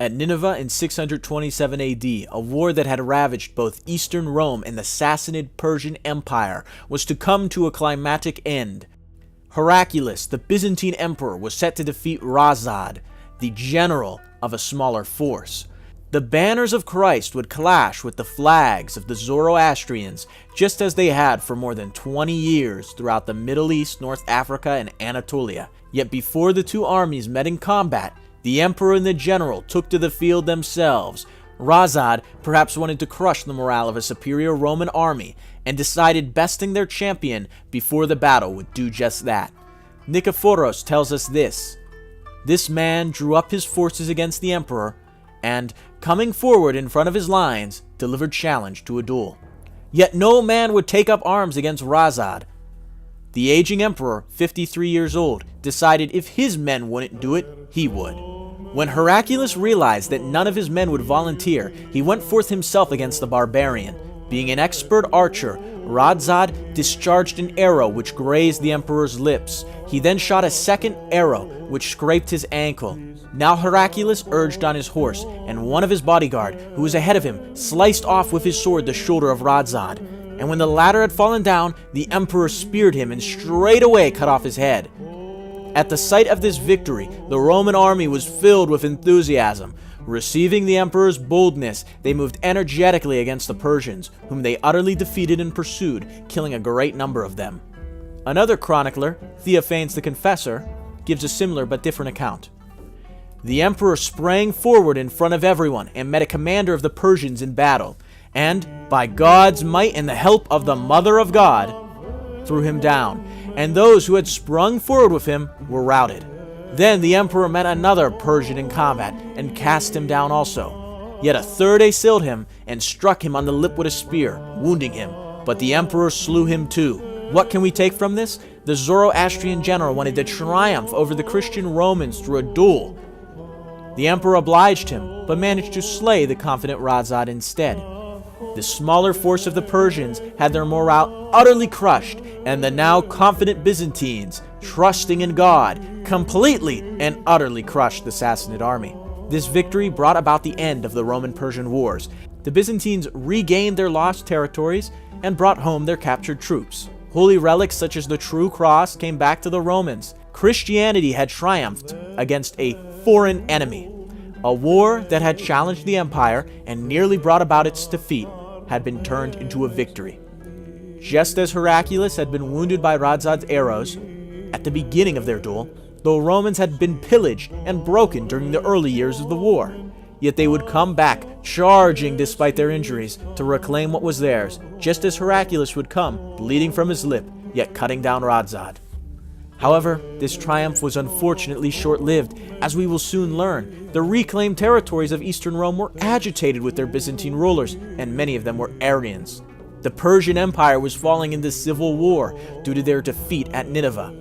At Nineveh in 627 AD, a war that had ravaged both Eastern Rome and the Sassanid Persian Empire was to come to a climatic end. Heraclius, the Byzantine emperor, was set to defeat Rhahzadh, the general of a smaller force. The banners of Christ would clash with the flags of the Zoroastrians, just as they had for more than 20 years throughout the Middle East, North Africa, and Anatolia. Yet before the two armies met in combat, the emperor and the general took to the field themselves. Rhahzadh perhaps wanted to crush the morale of a superior Roman army, and decided besting their champion before the battle would do just that. Nikephoros tells us this: "This man drew up his forces against the emperor, and, coming forward in front of his lines, delivered challenge to a duel. Yet no man would take up arms against Rhahzadh. The aging emperor, 53 years old, decided if his men wouldn't do it, he would. When Heraclius realized that none of his men would volunteer, he went forth himself against the barbarian. Being an expert archer, Rhahzadh discharged an arrow which grazed the emperor's lips. He then shot a second arrow which scraped his ankle. Now Heraclius urged on his horse, and one of his bodyguard, who was ahead of him, sliced off with his sword the shoulder of Rhahzadh. And when the latter had fallen down, the emperor speared him and straightway cut off his head." At the sight of this victory, the Roman army was filled with enthusiasm. Receiving the emperor's boldness, they moved energetically against the Persians, whom they utterly defeated and pursued, killing a great number of them. Another chronicler, Theophanes the Confessor, gives a similar but different account. "The emperor sprang forward in front of everyone and met a commander of the Persians in battle, and, by God's might and the help of the Mother of God, threw him down, and those who had sprung forward with him were routed. Then the emperor met another Persian in combat and cast him down also. Yet a third assailed him and struck him on the lip with a spear, wounding him, but the emperor slew him too." What can we take from this? The Zoroastrian general wanted to triumph over the Christian Romans through a duel. The emperor obliged him, but managed to slay the confident Rhahzadh instead. The smaller force of the Persians had their morale utterly crushed, and the now confident Byzantines, trusting in God, completely and utterly crushed the Sassanid army. This victory brought about the end of the Roman-Persian wars. The Byzantines regained their lost territories and brought home their captured troops. Holy relics such as the True Cross came back to the Romans. Christianity had triumphed against a foreign enemy. A war that had challenged the empire and nearly brought about its defeat had been turned into a victory. Just as Heraclius had been wounded by Rhahzadh's arrows at the beginning of their duel, the Romans had been pillaged and broken during the early years of the war. Yet they would come back, charging despite their injuries, to reclaim what was theirs, just as Heraclius would come, bleeding from his lip, yet cutting down Rhahzadh. However, this triumph was unfortunately short-lived. As we will soon learn, the reclaimed territories of Eastern Rome were agitated with their Byzantine rulers, and many of them were Arians. The Persian Empire was falling into civil war due to their defeat at Nineveh.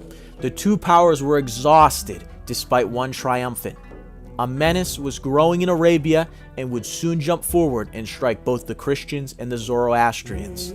The two powers were exhausted, despite one triumphant. A menace was growing in Arabia and would soon jump forward and strike both the Christians and the Zoroastrians.